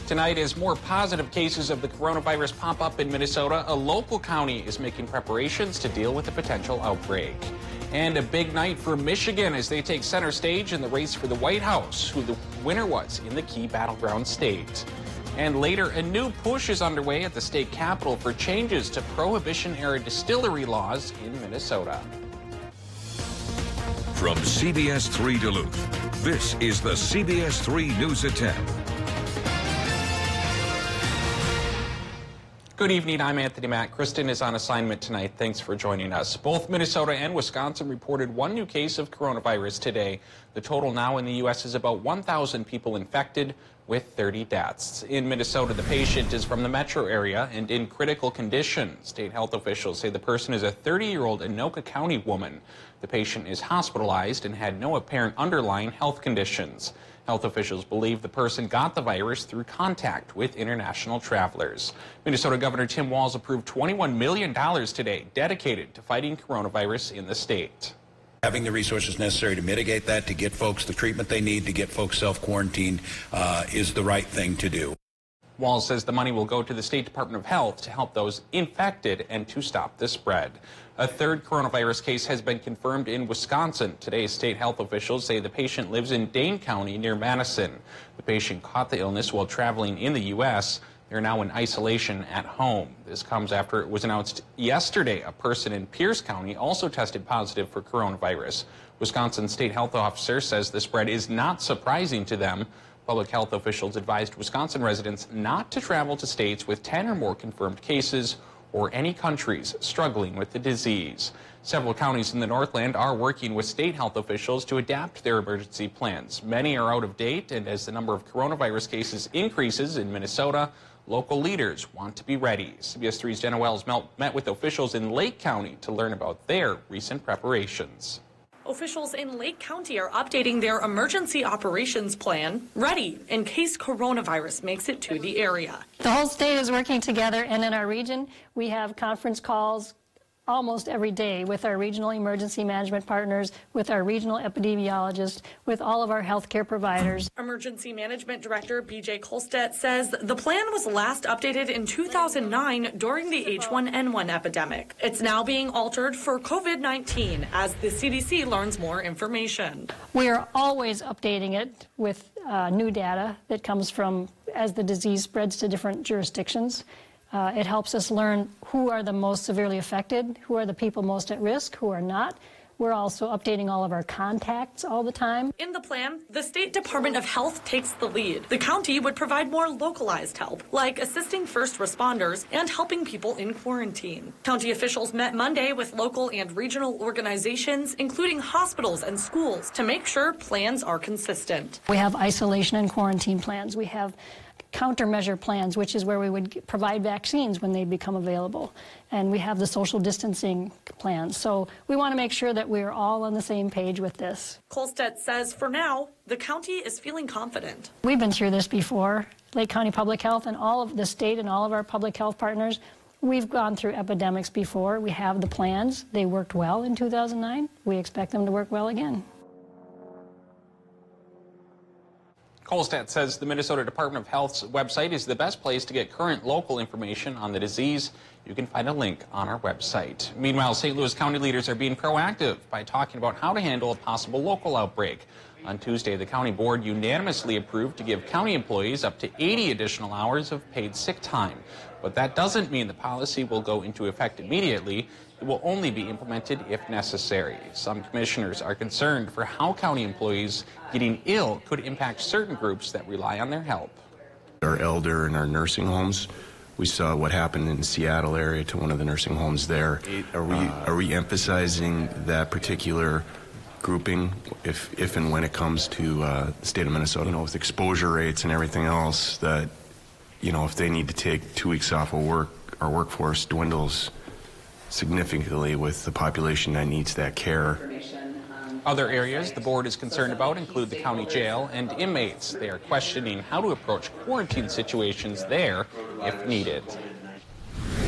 Tonight, as more positive cases of the coronavirus pop up in Minnesota, a local county is making preparations to deal with a potential outbreak. And a big night for Michigan as they take center stage in the race for the White House, who the winner was in the key battleground state. And later, a new push is underway at the state capitol for changes to Prohibition-era distillery laws in Minnesota. From CBS3 Duluth, this is the CBS3 News at 10. Good evening, I'm Anthony Mack. Kristen is on assignment tonight. Thanks for joining us. Both Minnesota and Wisconsin reported one new case of coronavirus today. The total now in the U.S. is about 1,000 people infected with 30 deaths. In Minnesota, the patient is from the metro area and in critical condition. State health officials say the person is a 30-year-old Anoka County woman. The patient is hospitalized and had no apparent underlying health conditions. Health officials believe the person got the virus through contact with international travelers. Minnesota Governor Tim Walz approved $21 million today dedicated to fighting coronavirus in the state. Having the resources necessary to mitigate that, to get folks the treatment they need, to get folks self-quarantined is the right thing to do. Walz says the money will go to the State Department of Health to help those infected and to stop the spread. A third coronavirus case has been confirmed in Wisconsin. Today, state health officials say the patient lives in Dane County near Madison. The patient caught the illness while traveling in the U.S. They're now in isolation at home. This comes after it was announced yesterday a person in Pierce County also tested positive for coronavirus. Wisconsin state health officer says the spread is not surprising to them. Public health officials advised Wisconsin residents not to travel to states with 10 or more confirmed cases or any countries struggling with the disease. Several counties in the Northland are working with state health officials to adapt their emergency plans. Many are out of date, and as the number of coronavirus cases increases in Minnesota, local leaders want to be ready. CBS3's Jenna Wells met with officials in Lake County to learn about their recent preparations. Officials in Lake County are updating their emergency operations plan, ready in case coronavirus makes it to the area. The whole state is working together, and in our region, we have conference calls almost every day with our regional emergency management partners, with our regional epidemiologists, with all of our healthcare providers. Emergency Management Director B.J. Kolstedt says the plan was last updated in 2009 during the H1N1 epidemic. It's now being altered for COVID-19 as the CDC learns more information. We are always updating it with new data that comes from as the disease spreads to different jurisdictions. It helps us learn who are the most severely affected, who are the people most at risk, who are not. We're also updating all of our contacts all the time. In the plan, the State Department of Health takes the lead. The county would provide more localized help, like assisting first responders and helping people in quarantine. County officials met Monday with local and regional organizations, including hospitals and schools, to make sure plans are consistent. We have isolation and quarantine plans. We have countermeasure plans, which is where we would provide vaccines when they become available. And we have the social distancing plans. So we want to make sure that we're all on the same page with this. Kolstedt says for now, the county is feeling confident. We've been through this before. Lake County Public Health and all of the state and all of our public health partners, we've gone through epidemics before. We have the plans. They worked well in 2009. We expect them to work well again. Kolstedt says the Minnesota Department of Health's website is the best place to get current local information on the disease. You can find a link on our website. Meanwhile, St. Louis County leaders are being proactive by talking about how to handle a possible local outbreak. On Tuesday, the county board unanimously approved to give county employees up to 80 additional hours of paid sick time. But that doesn't mean the policy will go into effect immediately. It will only be implemented if necessary. Some commissioners are concerned for how county employees getting ill could impact certain groups that rely on their help. Our elder and our nursing homes, we saw what happened in the Seattle area to one of the nursing homes there. Are we emphasizing that particular grouping if and when it comes to the state of Minnesota? You know, with exposure rates and everything else, that, you know, if they need to take 2 weeks off of work, our workforce dwindles significantly with the population that needs that care. Other areas the board is concerned about include the county jail and inmates. They are questioning how to approach quarantine situations there if needed.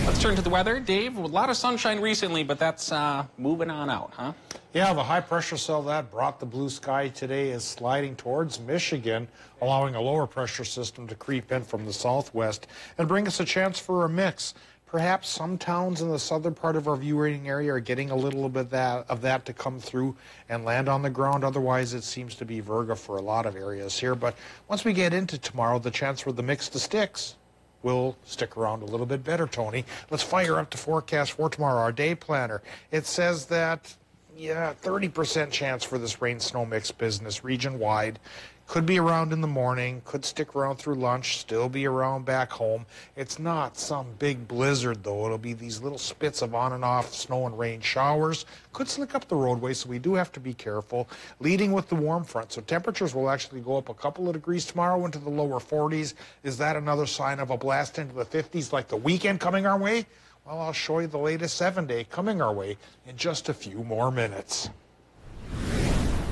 Let's turn to the weather. Dave, a lot of sunshine recently, but that's moving on out, huh? Yeah, the high-pressure cell that brought the blue sky today is sliding towards Michigan, allowing a lower pressure system to creep in from the southwest and bring us a chance for a mix. Perhaps some towns in the southern part of our viewing area are getting a little bit of that to come through and land on the ground. Otherwise, it seems to be virga for a lot of areas here. But once we get into tomorrow, the chance for the mix to sticks will stick around a little bit better, Tony. Let's fire up the forecast for tomorrow, our day planner. It says that, 30% chance for this rain-snow mix business region-wide. Could be around in the morning, could stick around through lunch, still be around back home. It's not some big blizzard, though. It'll be these little spits of on and off snow and rain showers. Could slick up the roadway, so we do have to be careful. Leading with the warm front, so temperatures will actually go up a couple of degrees tomorrow into the lower 40s. Is that another sign of a blast into the 50s like the weekend coming our way? Well, I'll show you the latest 7-day coming our way in just a few more minutes.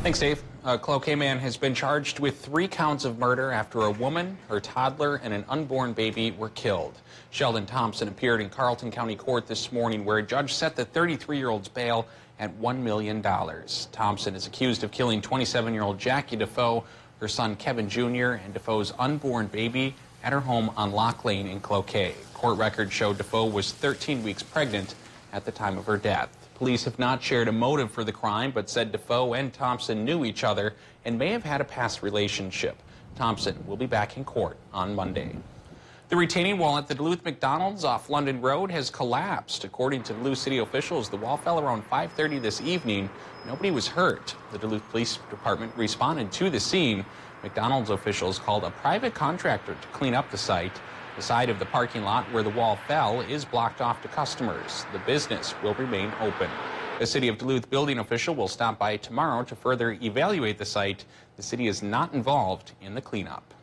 Thanks, Dave. A Cloquet man has been charged with 3 counts of murder after a woman, her toddler, and an unborn baby were killed. Sheldon Thompson appeared in Carleton County Court this morning, where a judge set the 33-year-old's bail at $1 million. Thompson is accused of killing 27-year-old Jackie Defoe, her son Kevin Jr., and Defoe's unborn baby at her home on Lock Lane in Cloquet. Court records show Defoe was 13 weeks pregnant at the time of her death. Police have not shared a motive for the crime, but said Defoe and Thompson knew each other and may have had a past relationship. Thompson will be back in court on Monday. The retaining wall at the Duluth McDonald's off London Road has collapsed. According to Duluth city officials, the wall fell around 5:30 this evening. Nobody was hurt. The Duluth Police Department responded to the scene. McDonald's officials called a private contractor to clean up the site. The side of the parking lot where the wall fell is blocked off to customers. The business will remain open. A City of Duluth building official will stop by tomorrow to further evaluate the site. The city is not involved in the cleanup.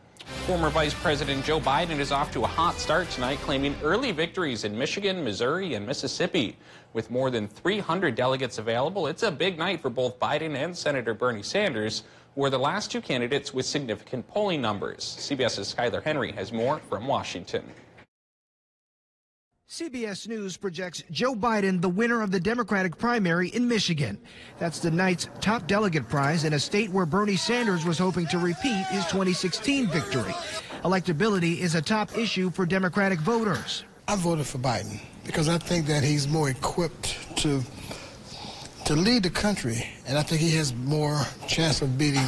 Former Vice President Joe Biden is off to a hot start tonight, claiming early victories in Michigan, Missouri, and Mississippi. With more than 300 delegates available, it's a big night for both Biden and Senator Bernie Sanders, who are the last 2 candidates with significant polling numbers. CBS's Skylar Henry has more from Washington. CBS News projects Joe Biden the winner of the Democratic primary in Michigan. That's the night's top delegate prize in a state where Bernie Sanders was hoping to repeat his 2016 victory. Electability is a top issue for Democratic voters. I voted for Biden because I think that he's more equipped to lead the country, and I think he has more chance of beating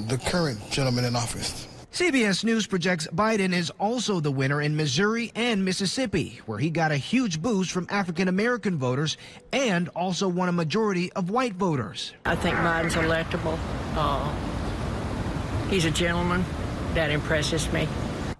the current gentleman in office. CBS News projects Biden is also the winner in Missouri and Mississippi, where he got a huge boost from African-American voters and also won a majority of white voters. I think Biden's electable. He's a gentleman. That impresses me.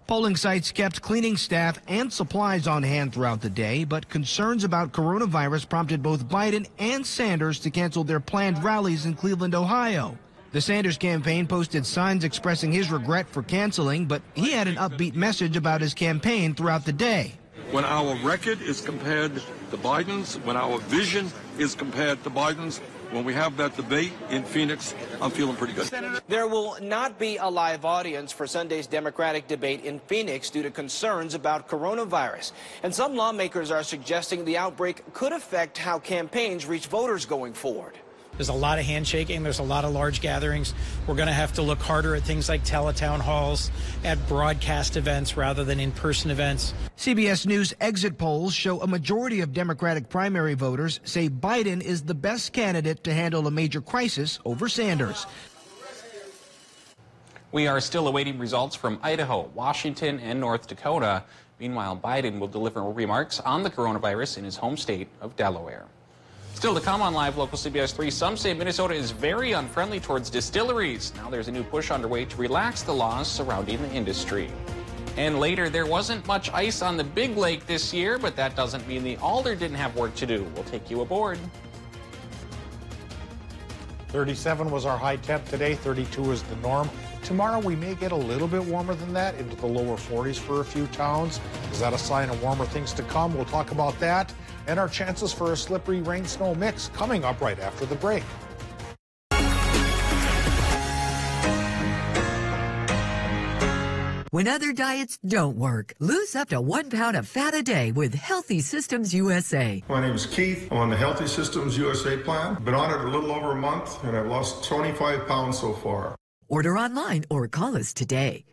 Polling sites kept cleaning staff and supplies on hand throughout the day, but concerns about coronavirus prompted both Biden and Sanders to cancel their planned rallies in Cleveland, Ohio. The Sanders campaign posted signs expressing his regret for canceling, but he had an upbeat message about his campaign throughout the day. When our record is compared to Biden's, when our vision is compared to Biden's, when we have that debate in Phoenix, I'm feeling pretty good. There will not be a live audience for Sunday's Democratic debate in Phoenix due to concerns about coronavirus. And some lawmakers are suggesting the outbreak could affect how campaigns reach voters going forward. There's a lot of handshaking. There's a lot of large gatherings. We're going to have to look harder at things like teletown halls, at broadcast events rather than in-person events. CBS News exit polls show a majority of Democratic primary voters say Biden is the best candidate to handle a major crisis over Sanders. We are still awaiting results from Idaho, Washington, and North Dakota. Meanwhile, Biden will deliver remarks on the coronavirus in his home state of Delaware. Still to come on Live Local CBS 3, some say Minnesota is very unfriendly towards distilleries. Now there's a new push underway to relax the laws surrounding the industry. And later, there wasn't much ice on the Big Lake this year, but that doesn't mean the Alder didn't have work to do. We'll take you aboard. 37 was our high temp today, 32 is the norm. Tomorrow we may get a little bit warmer than that, into the lower 40s for a few towns. Is that a sign of warmer things to come? We'll talk about that and our chances for a slippery rain-snow mix coming up right after the break. When other diets don't work, lose up to 1 pound of fat a day with Healthy Systems USA. My name is Keith. I'm on the Healthy Systems USA plan. Been on it a little over a month, and I've lost 25 pounds so far. Order online or call us today.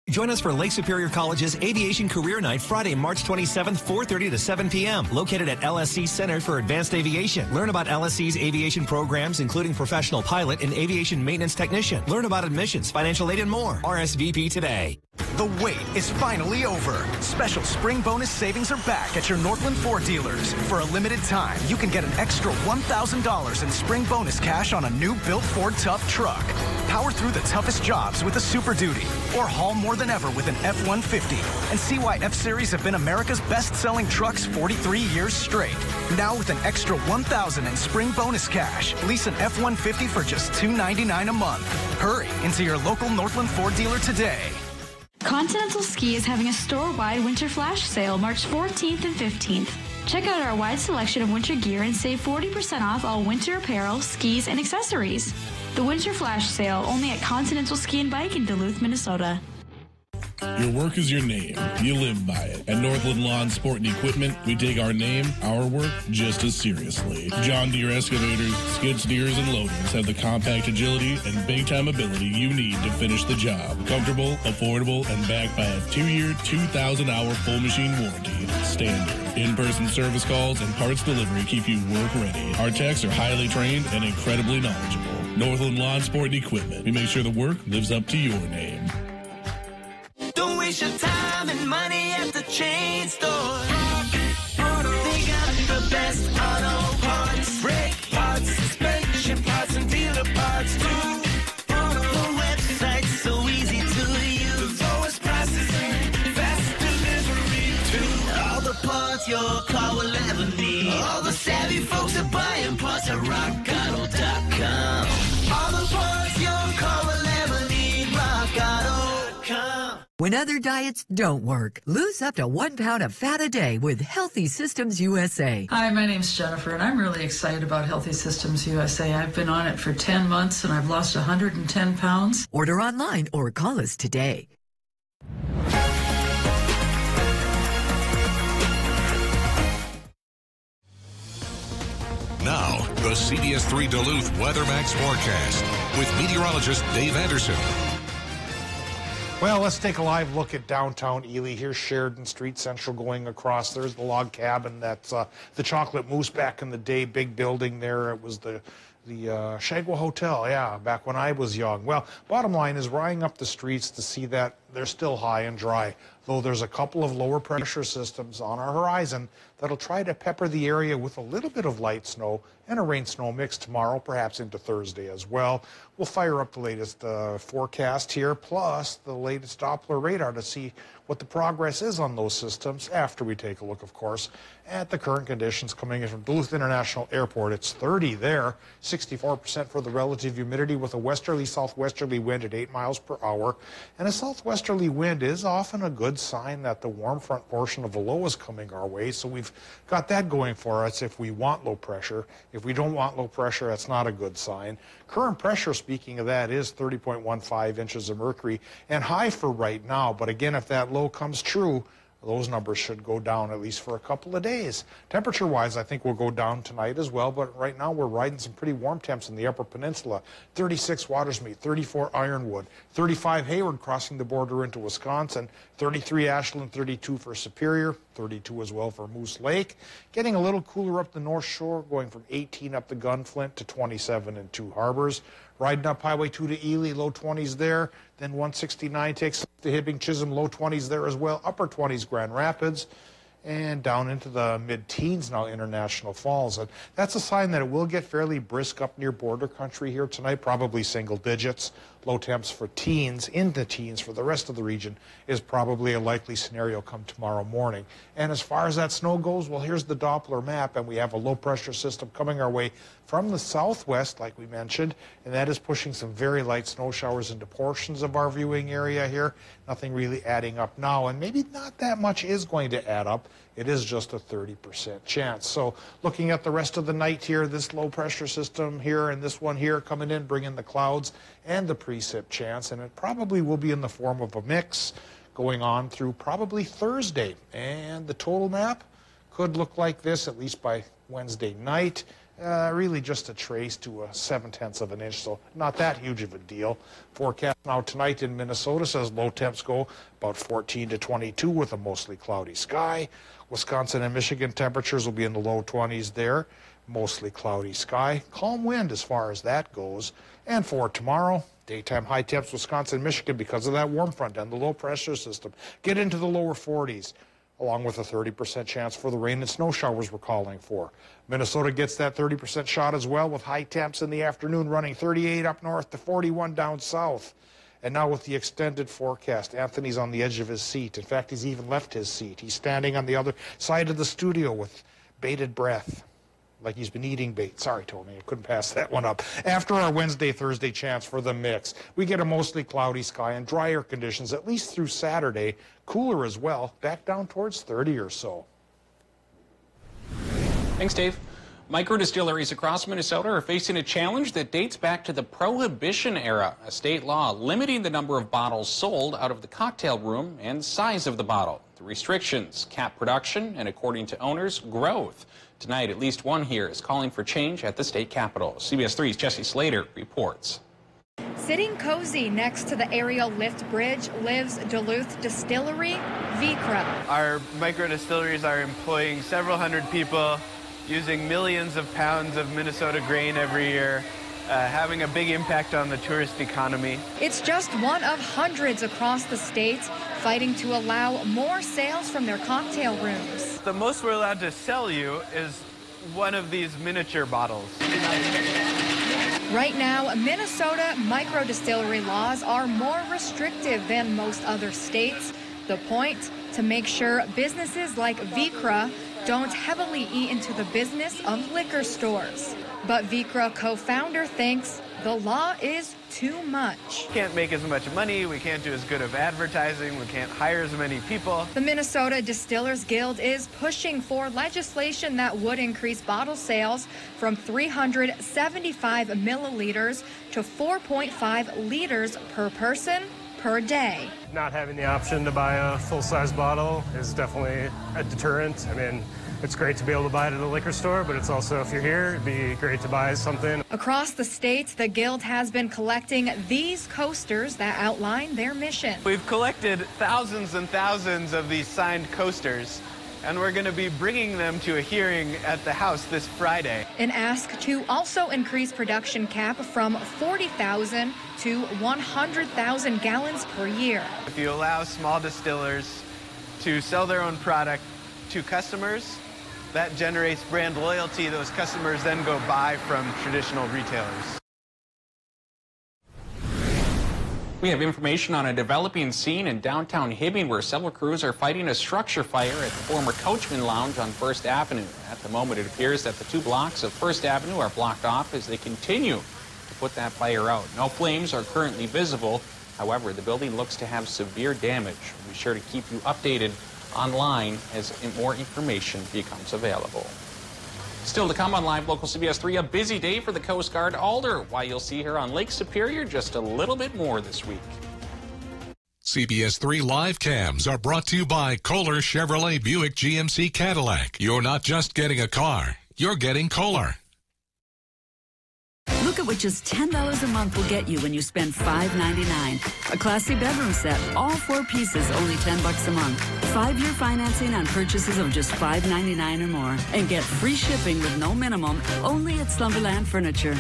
Join us for Lake Superior College's Aviation Career Night, Friday, March 27th, 4:30 to 7 p.m., located at LSC Center for Advanced Aviation. Learn about LSC's aviation programs, including professional pilot and aviation maintenance technician. Learn about admissions, financial aid, and more. RSVP today. The wait is finally over. Special spring bonus savings are back at your Northland Ford dealers. For a limited time, you can get an extra $1,000 in spring bonus cash on a new built Ford Tough truck. Power through the toughest jobs with a Super Duty, or haul more than ever with an F-150. And see why F-Series have been America's best-selling trucks 43 years straight. Now with an extra $1,000 in spring bonus cash, lease an F-150 for just $299 a month. Hurry into your local Northland Ford dealer today. Continental Ski is having a store-wide winter flash sale March 14th and 15th. Check out our wide selection of winter gear and save 40% off all winter apparel, skis, and accessories. The Winter Flash Sale only at Continental Ski and Bike in Duluth, Minnesota. Your work is your name. You live by it. At Northland Lawn Sport and Equipment, we take our name, our work, just as seriously. John Deere excavators, skid steers, and loaders have the compact agility and big-time ability you need to finish the job. Comfortable, affordable, and backed by a 2-year, 2,000-hour full machine warranty. Standard. In-person service calls and parts delivery keep you work ready. Our techs are highly trained and incredibly knowledgeable. Northland Lawn Sport and Equipment. We make sure the work lives up to your name. Don't waste your time and money at the chain store. They got the best auto parts, brake parts, suspension parts, and dealer parts too. The website's so easy to use. The lowest prices and fast delivery too. All the parts your car will ever need. All the savvy folks are buying parts at rockauto.com. All the parts your car will ever need. rockauto.com. When other diets don't work, lose up to 1 pound of fat a day with Healthy Systems USA. Hi, my name's Jennifer, and I'm really excited about Healthy Systems USA. I've been on it for 10 months, and I've lost 110 pounds. Order online or call us today. Now, the CBS3 Duluth WeatherMax forecast with meteorologist Dave Anderson. Well, let's take a live look at downtown Ely. Here's Sheridan Street Central going across. There's the log cabin. That's the Chocolate Moose back in the day, big building there. It was the Shagwa Hotel, yeah, back when I was young. Well, bottom line is riding up the streets to see that they're still high and dry, though there's a couple of lower pressure systems on our horizon that'll try to pepper the area with a little bit of light snow and a rain-snow mix tomorrow, perhaps into Thursday as well. We'll fire up the latest forecast here, plus the latest Doppler radar to see what the progress is on those systems after we take a look, of course, at the current conditions coming in from Duluth International Airport. It's 30 there, 64% for the relative humidity with a westerly southwesterly wind at 8 miles per hour. And a southwesterly wind is often a good sign that the warm front portion of a low is coming our way. So we've got that going for us if we want low pressure. If we don't want low pressure, that's not a good sign. Current pressure, speaking of that, is 30.15 inches of mercury and high for right now. But again, if that low comes true, those numbers should go down at least for a couple of days. Temperature-wise, I think we'll go down tonight as well, but right now we're riding some pretty warm temps in the Upper Peninsula. 36 Watersmeet, 34 Ironwood, 35 Hayward crossing the border into Wisconsin, 33 Ashland, 32 for Superior, 32 as well for Moose Lake. Getting a little cooler up the North Shore, going from 18 up the Gunflint to 27 in Two Harbors. Riding up Highway 2 to Ely, low 20s there. Then 169 takes to Hibbing Chisholm, low 20s there as well. Upper 20s Grand Rapids. And down into the mid-teens now, International Falls. And that's a sign that it will get fairly brisk up near border country here tonight, probably single digits. Low temps for teens, into teens for the rest of the region is probably a likely scenario come tomorrow morning. And as far as that snow goes, well, here's the Doppler map, and we have a low-pressure system coming our way from the southwest, like we mentioned, and that is pushing some very light snow showers into portions of our viewing area here. Nothing really adding up now, and maybe not that much is going to add up. It is just a 30% chance. So looking at the rest of the night here, this low-pressure system here and this one here coming in, bringing the clouds and the pre precip chance, and it probably will be in the form of a mix going on through probably Thursday. And the total map could look like this, at least by Wednesday night. Really just a trace to a 0.7 of an inch, so not that huge of a deal. Forecast now tonight in Minnesota says low temps go about 14 to 22 with a mostly cloudy sky. Wisconsin and Michigan temperatures will be in the low 20s there. Mostly cloudy sky. Calm wind as far as that goes. And for tomorrow, daytime high temps Wisconsin, Michigan because of that warm front and the low pressure system. Get into the lower 40s. Along with a 30% chance for the rain and snow showers we're calling for. Minnesota gets that 30% shot as well with high temps in the afternoon running 38 up north to 41 down south. And now with the extended forecast, Anthony's on the edge of his seat. In fact, he's even left his seat. He's standing on the other side of the studio with bated breath, like he's been eating bait. Sorry, Tony, I couldn't pass that one up. After our Wednesday, Thursday chance for the mix, we get a mostly cloudy sky and drier conditions, at least through Saturday. Cooler as well, back down towards 30 or so. Thanks, Dave. Microdistilleries across Minnesota are facing a challenge that dates back to the Prohibition era, a state law limiting the number of bottles sold out of the cocktail room and size of the bottle. The restrictions cap production and, according to owners, growth. Tonight, at least one here is calling for change at the state capitol. CBS 3's Jesse Slater reports. Sitting cozy next to the aerial lift bridge lives Duluth Distillery, Vikra. Our micro distilleries are employing several hundred people, using millions of pounds of Minnesota grain every year, having a big impact on the tourist economy. It's just one of hundreds across the state fighting to allow more sales from their cocktail rooms. The most we're allowed to sell you is one of these miniature bottles. Right now, Minnesota micro distillery laws are more restrictive than most other states. The point? To make sure businesses like Vikra don't heavily eat into the business of liquor stores. But Vikra co-founder thinks the law is too much. We can't make as much money, we can't do as good of advertising, we can't hire as many people. The Minnesota Distillers Guild is pushing for legislation that would increase bottle sales from 375 milliliters to 4.5 liters per person per day. Not having the option to buy a full-size bottle is definitely a deterrent. I mean, it's great to be able to buy it at a liquor store, but it's also, if you're here, it'd be great to buy something. Across the state, the Guild has been collecting these coasters that outline their mission. We've collected thousands and thousands of these signed coasters, and we're going to be bringing them to a hearing at the House this Friday. An ask to also increase production cap from 40,000 to 100,000 gallons per year. If you allow small distillers to sell their own product to customers, that generates brand loyalty. Those customers then go buy from traditional retailers. We have information on a developing scene in downtown Hibbing where several crews are fighting a structure fire at the former Coachman Lounge on First Avenue. At the moment, it appears that the 2 blocks of First Avenue are blocked off as they continue to put that fire out. No flames are currently visible. However, the building looks to have severe damage. We'll be sure to keep you updated online as more information becomes available. Still to come on Live Local CBS 3, a busy day for the Coast Guard Alder. Why you'll see her on Lake Superior just a little bit more this week. CBS 3 live cams are brought to you by Kohler Chevrolet Buick GMC Cadillac. You're not just getting a car, you're getting Kohler. Look at what just $10 a month will get you when you spend $5.99. A classy bedroom set, all 4 pieces, only $10 a month. 5-year financing on purchases of just $5.99 or more. And get free shipping with no minimum, only at Slumberland Furniture.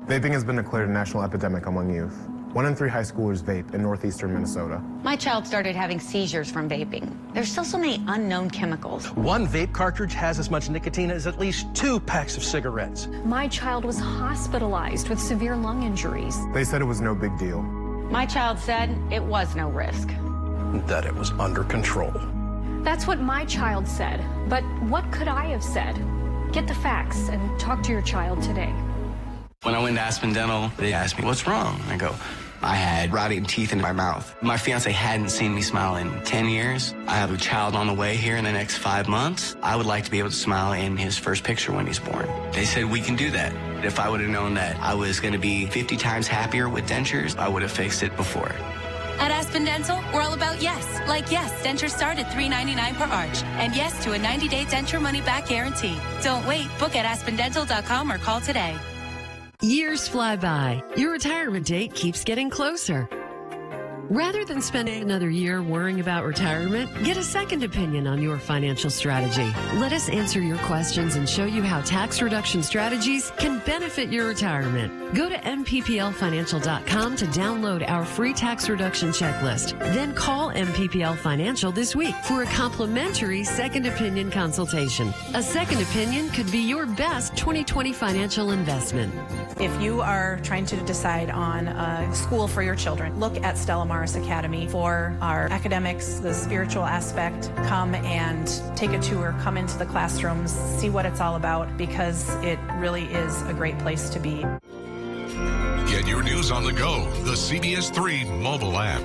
Vaping has been declared a national epidemic among youth. 1 in 3 high schoolers vape in northeastern Minnesota. My child started having seizures from vaping. There's still so many unknown chemicals. 1 vape cartridge has as much nicotine as at least 2 packs of cigarettes. My child was hospitalized with severe lung injuries. They said it was no big deal. My child said it was no risk. That it was under control. That's what my child said. But what could I have said? Get the facts and talk to your child today. When I went to Aspen Dental, they asked me, what's wrong? I go, I had rotting teeth in my mouth. My fiance hadn't seen me smile in 10 years. I have a child on the way here in the next 5 months. I would like to be able to smile in his first picture when he's born. They said we can do that. If I would have known that I was going to be 50 times happier with dentures, I would have fixed it before. At Aspen Dental, we're all about yes. Like yes, dentures start at $3.99 per arch. And yes to a 90-day denture money-back guarantee. Don't wait. Book at aspendental.com or call today. Years fly by. Your retirement date keeps getting closer. Rather than spending another year worrying about retirement, get a second opinion on your financial strategy. Let us answer your questions and show you how tax reduction strategies can benefit your retirement. Go to MPPLFinancial.com to download our free tax reduction checklist. Then call MPPL Financial this week for a complimentary second opinion consultation. A second opinion could be your best 2020 financial investment. If you are trying to decide on a school for your children, look at Stella Maris Academy for our academics, the spiritual aspect. Come and take a tour, come into the classrooms, see what it's all about, because it really is a great place to be. Get your news on the go, the CBS3 mobile app.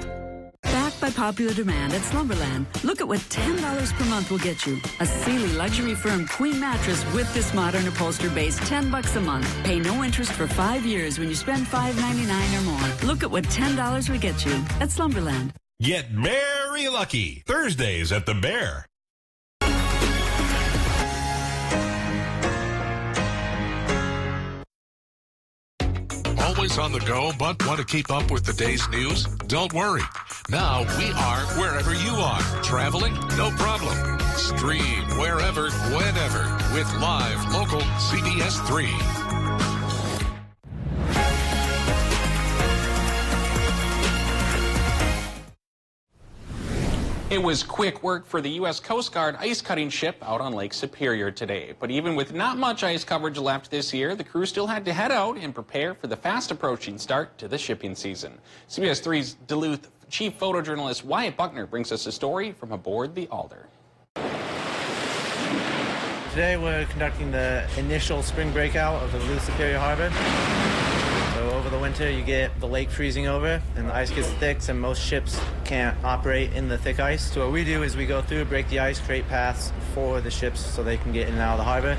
Backed by popular demand at Slumberland, look at what $10 per month will get you. A Sealy luxury firm queen mattress with this modern upholstery base, $10 a month. Pay no interest for 5 years when you spend $5.99 or more. Look at what $10 will get you at Slumberland. Get very lucky Thursdays at the Bear. Always on the go, but want to keep up with the day's news? Don't worry. Now we are wherever you are. Traveling? No problem. Stream wherever, whenever with live local CBS3. It was quick work for the U.S. Coast Guard ice cutting ship out on Lake Superior today. But even with not much ice coverage left this year, the crew still had to head out and prepare for the fast approaching start to the shipping season. CBS 3's Duluth chief photojournalist Wyatt Buckner brings us a story from aboard the Alder. Today we're conducting the initial spring breakout of the Duluth Superior Harbor. So over the winter you get the lake freezing over and the ice gets thick and most ships can't operate in the thick ice. So what we do is we go through, break the ice, create paths for the ships so they can get in and out of the harbor.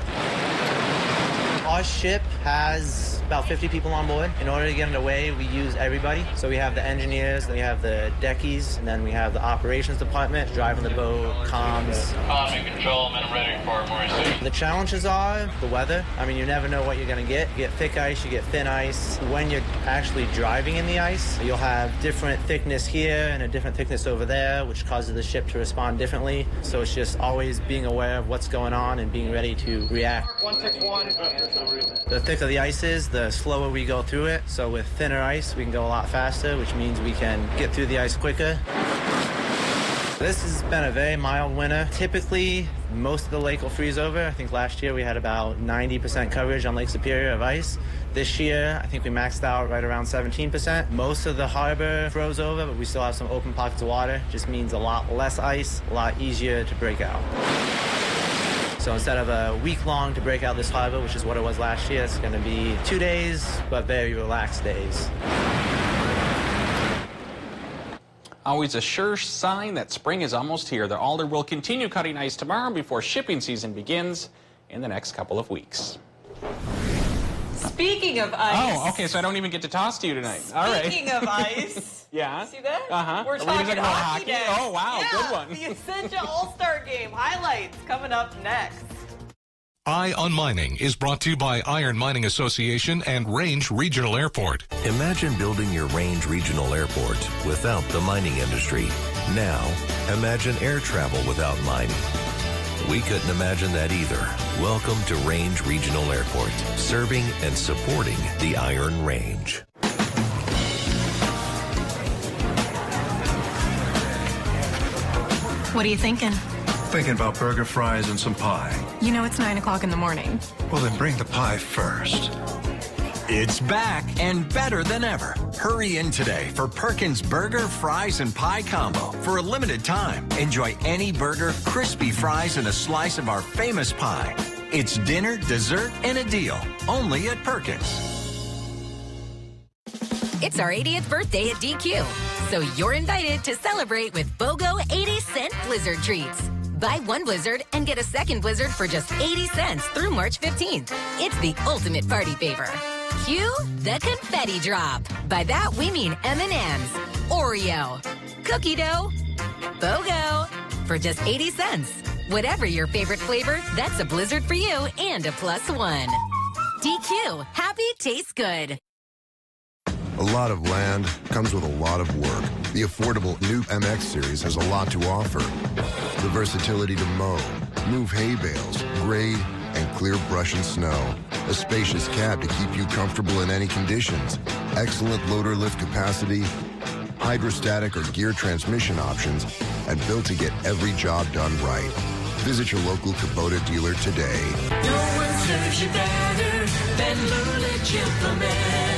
Our ship has about 50 people on board. In order to get underway, we use everybody. So we have the engineers, we have the deckies, and then we have the operations department, driving the boat, comms. In control, and I'm ready for more station. The challenges are the weather. I mean, you never know what you're going to get. You get thick ice, you get thin ice. When you're actually driving in the ice, you'll have different thickness here and a different thickness over there, which causes the ship to respond differently. So it's just always being aware of what's going on and being ready to react. 161. The thicker the ice is, the slower we go through it. So with thinner ice, we can go a lot faster, which means we can get through the ice quicker. This has been a very mild winter. Typically, most of the lake will freeze over. I think last year we had about 90% coverage on Lake Superior of ice. This year, I think we maxed out right around 17%. Most of the harbor froze over, but we still have some open pockets of water. Just means a lot less ice, a lot easier to break out. So instead of a week long to break out this harbor, which is what it was last year, it's going to be 2 days, but very relaxed days. Always a sure sign that spring is almost here. The Alder will continue cutting ice tomorrow before shipping season begins in the next couple of weeks. Speaking of ice. Oh, okay, so I don't even get to toss to you tonight. All right. Speaking of ice. Yeah. See that? Uh-huh. We're talking hockey day. Oh, wow, yeah, good one. The Essentia All-Star Game highlights coming up next. Eye on Mining is brought to you by Iron Mining Association and Range Regional Airport. Imagine building your Range Regional Airport without the mining industry. Now, imagine air travel without mining. We couldn't imagine that either. Welcome to Range Regional Airport, serving and supporting the Iron Range. What are you thinking? Thinking about burger, fries, and some pie. You know it's 9 o'clock in the morning. Well, then bring the pie first. It's back and better than ever. Hurry in today for Perkins Burger, Fries, and Pie Combo. For a limited time, enjoy any burger, crispy fries, and a slice of our famous pie. It's dinner, dessert, and a deal. Only at Perkins. It's our 80th birthday at DQ, so you're invited to celebrate with BOGO 80-cent Blizzard treats. Buy one Blizzard and get a second Blizzard for just 80 cents through March 15th. It's the ultimate party favor. Cue the confetti drop. By that, we mean M&M's, Oreo, cookie dough, BOGO for just 80 cents. Whatever your favorite flavor, that's a Blizzard for you and a +1. DQ, happy tastes good. A lot of land comes with a lot of work. The affordable new MX series has a lot to offer. The versatility to mow, move hay bales, grade, and clear brush and snow. A spacious cab to keep you comfortable in any conditions. Excellent loader lift capacity, hydrostatic or gear transmission options, and built to get every job done right. Visit your local Kubota dealer today. No one serves you better than Lulich Implement.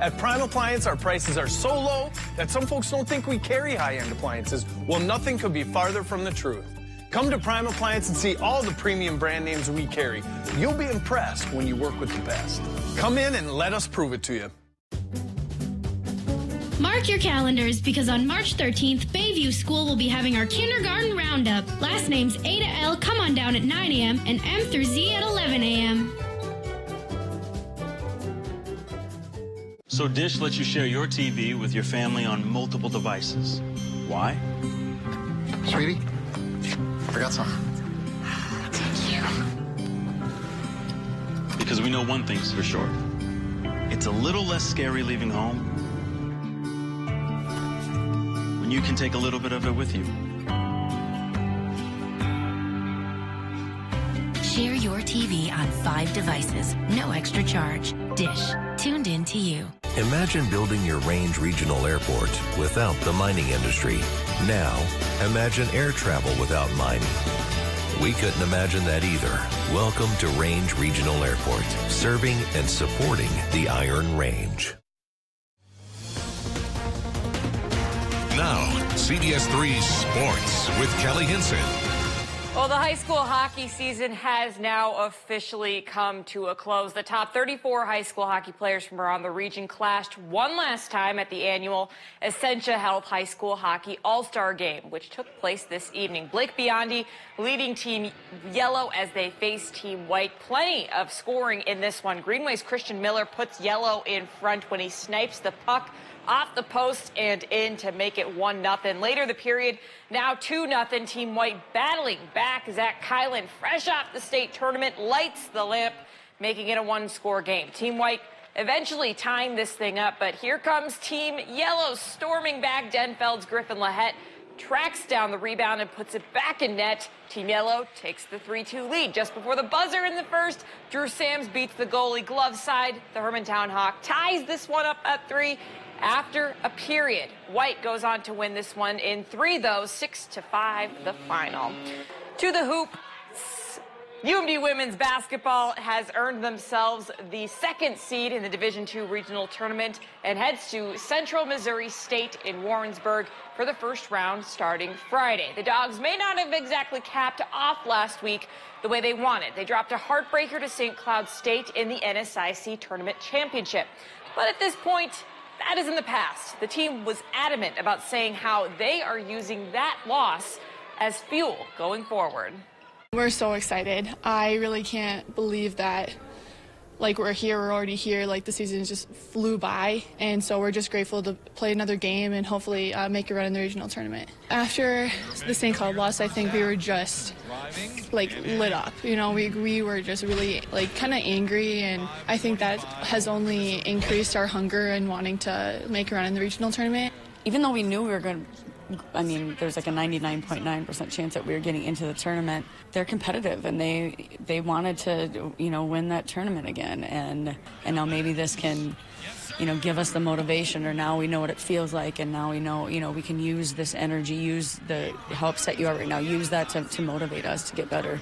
At Prime Appliance, our prices are so low that some folks don't think we carry high-end appliances. Well, nothing could be farther from the truth. Come to Prime Appliance and see all the premium brand names we carry. You'll be impressed when you work with the best. Come in and let us prove it to you. Mark your calendars, because on March 13th, Bayview School will be having our kindergarten roundup. Last names A to L come on down at 9 a.m. and M through Z at 11 a.m. So Dish lets you share your TV with your family on multiple devices. Why? Sweetie, forgot something. Thank you. Because we know one thing's for sure. It's a little less scary leaving home when you can take a little bit of it with you. Share your TV on 5 devices. No extra charge. Dish. Tuned in to you. Imagine building your Range Regional Airport without the mining industry. Now, imagine air travel without mining. We couldn't imagine that either. Welcome to Range Regional Airport, serving and supporting the Iron Range. Now, CBS3 Sports with Kelly Hinson. Well, the high school hockey season has now officially come to a close. The top 34 high school hockey players from around the region clashed one last time at the annual Essentia Health High School Hockey All-Star Game, which took place this evening. Blake Biondi leading Team Yellow as they face Team White. Plenty of scoring in this one. Greenway's Christian Miller puts Yellow in front when he snipes the puck off the post and in to make it 1-0. Later the period, now 2-0. Team White battling back. Zach Kylan, fresh off the state tournament, lights the lamp, making it a 1-score game. Team White eventually tying this thing up, but here comes Team Yellow storming back. Denfeld's Griffin Lahette tracks down the rebound and puts it back in net. Team Yellow takes the 3-2 lead. Just before the buzzer in the first, Drew Sams beats the goalie glove side. The Hermantown Hawk ties this one up at 3. After a period, White goes on to win this one in 3, though, 6-5, the final. To the hoop, UMD women's basketball has earned themselves the 2nd seed in the Division II regional tournament and heads to Central Missouri State in Warrensburg for the first round starting Friday. The Dogs may not have exactly capped off last week the way they wanted. They dropped a heartbreaker to St. Cloud State in the NSIC Tournament Championship. But at this point, that is in the past. The team was adamant about saying how they are using that loss as fuel going forward. We're so excited. I really can't believe that, we're here, we're already here. The season just flew by, and so we're just grateful to play another game and hopefully make a run in the regional tournament. After the St. Cloud loss, I think we were just lit up. We were just really kind of angry, and I think that has only increased our hunger and wanting to make a run in the regional tournament. Even though we knew we were going to, there's a 99.9% chance that we were getting into the tournament. They're competitive, and they wanted to, win that tournament again. And now maybe this can, give us the motivation, or now we know what it feels like, and now we know, we can use this energy, use how upset you are right now, use that to motivate us to get better.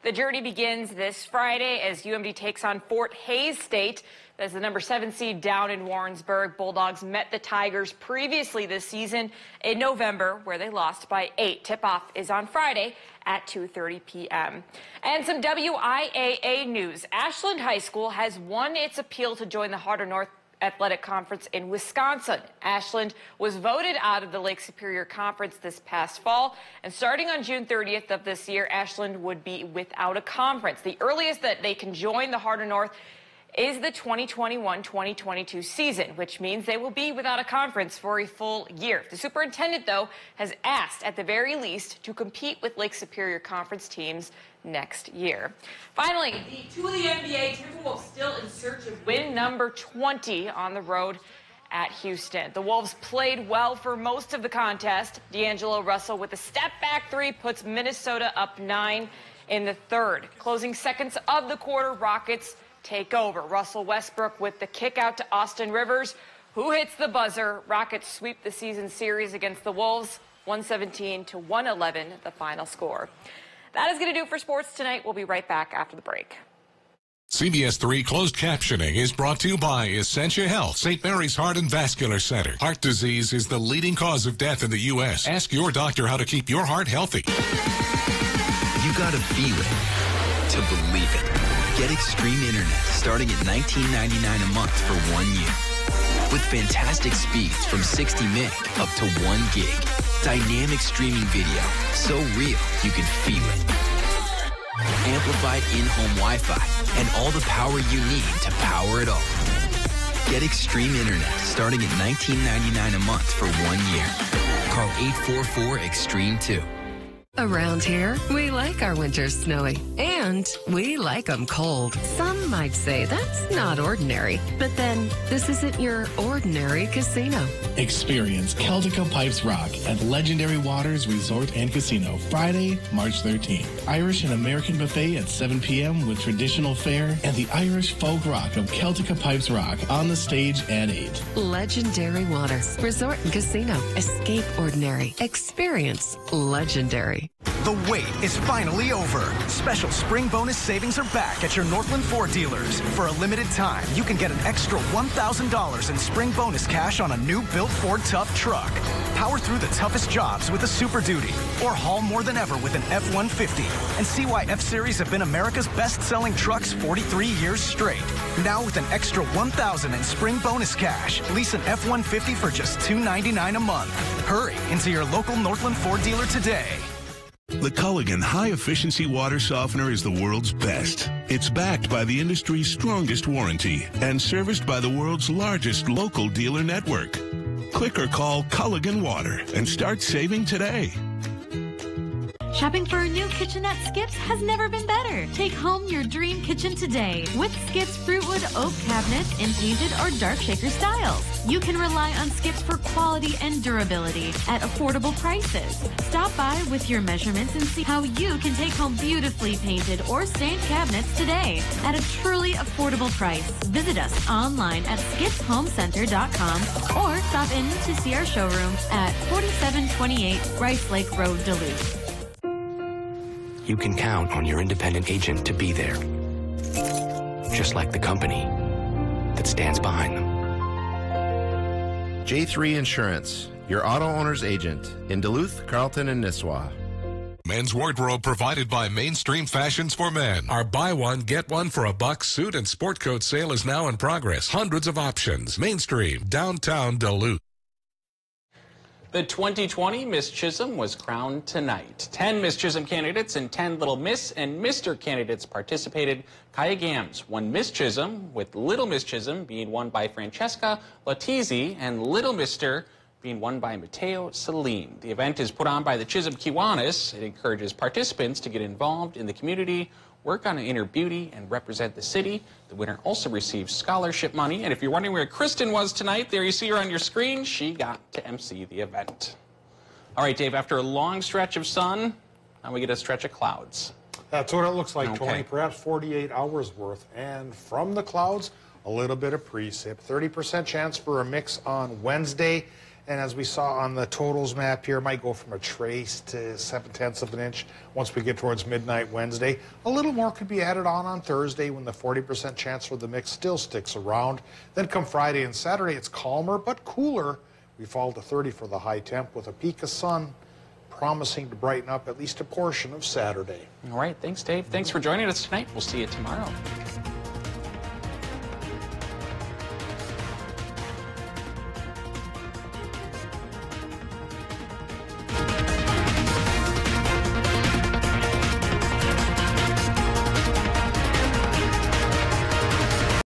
The journey begins this Friday as UMD takes on Fort Hays State. That's the number 7 seed down in Warrensburg. Bulldogs met the Tigers previously this season in November, where they lost by 8. Tip-off is on Friday at 2:30 p.m. And some WIAA news. Ashland High School has won its appeal to join the Harder North Athletic Conference in Wisconsin. Ashland was voted out of the Lake Superior Conference this past fall, and starting on June 30th of this year, Ashland would be without a conference. The earliest that they can join the Heart of North is the 2021-2022 season, which means they will be without a conference for a full year. The superintendent, though, has asked at the very least to compete with Lake Superior Conference teams next year. Finally, the NBA Timberwolves still in search of win number 20 on the road at Houston. The Wolves played well for most of the contest. D'Angelo Russell with a step-back three puts Minnesota up 9 in the third. Closing seconds of the quarter, Rockets take over. Russell Westbrook with the kick out to Austin Rivers, who hits the buzzer. Rockets sweep the season series against the Wolves, 117-111, the final score. That is going to do it for sports tonight. We'll be right back after the break. CBS3 closed captioning is brought to you by Essentia Health, St. Mary's Heart and Vascular Center. Heart disease is the leading cause of death in the U.S. Ask your doctor how to keep your heart healthy. You gotta feel it to believe it. Get Extreme Internet starting at $19.99 a month for 1 year. With fantastic speeds from 60 meg up to 1 gig. Dynamic streaming video, so real you can feel it. Amplified in-home Wi-Fi and all the power you need to power it all. Get Extreme Internet starting at $19.99 a month for 1 year. Call 844-EXTREME2. Around here, we like our winters snowy, and we like them cold. Some might say that's not ordinary, but then this isn't your ordinary casino. Experience Celtica Pipes Rock at Legendary Waters Resort and Casino, Friday, March 13th. Irish and American buffet at 7 p.m. with traditional fare and the Irish folk rock of Celtica Pipes Rock on the stage at 8. Legendary Waters Resort and Casino. Escape ordinary. Experience legendary. The wait is finally over. Special spring bonus savings are back at your Northland Ford dealers. For a limited time, you can get an extra $1,000 in spring bonus cash on a new built Ford Tough truck. Power through the toughest jobs with a Super Duty, or haul more than ever with an F-150. And see why F-Series have been America's best-selling trucks 43 years straight. Now with an extra $1,000 in spring bonus cash, lease an F-150 for just $299 a month. Hurry into your local Northland Ford dealer today. The Culligan high-efficiency water softener is the world's best. It's backed by the industry's strongest warranty and serviced by the world's largest local dealer network. Click or call Culligan Water and start saving today. Shopping for a new kitchen at Skips has never been better. Take home your dream kitchen today with Skips Fruitwood Oak Cabinets in painted or dark shaker styles. You can rely on Skips for quality and durability at affordable prices. Stop by with your measurements and see how you can take home beautifully painted or stained cabinets today at a truly affordable price. Visit us online at skipshomecenter.com or stop in to see our showroom at 4728 Rice Lake Road, Duluth. You can count on your independent agent to be there. Just like the company that stands behind them. J3 Insurance, your auto owner's agent in Duluth, Carlton, and Nisswa. Men's wardrobe provided by Mainstream Fashions for Men. Our buy one, get one for $1 suit and sport coat sale is now in progress. Hundreds of options. Mainstream, downtown Duluth. The 2020 Miss Chisholm was crowned tonight. 10 Miss Chisholm candidates and 10 Little Miss and Mr. candidates participated. Kaya Gams won Miss Chisholm, with Little Miss Chisholm being won by Francesca Latizzi and Little Mr. being won by Matteo Celine. The event is put on by the Chisholm Kiwanis. It encourages participants to get involved in the community, work on inner beauty, and represent the city. The winner also receives scholarship money. And if you're wondering where Kristen was tonight, there you see her on your screen. She got to MC the event. All right, Dave, after a long stretch of sun, now we get a stretch of clouds. That's what it looks like, Okay. Tony. Perhaps 48 hours worth. And from the clouds, a little bit of precip. 30% chance for a mix on Wednesday. And as we saw on the totals map here, might go from a trace to 7/10 of an inch once we get towards midnight Wednesday. A little more could be added on Thursday when the 40% chance for the mix still sticks around. Then come Friday and Saturday, it's calmer but cooler. We fall to 30 for the high temp with a peak of sun promising to brighten up at least a portion of Saturday. All right, thanks, Dave. Thanks for joining us tonight. We'll see you tomorrow.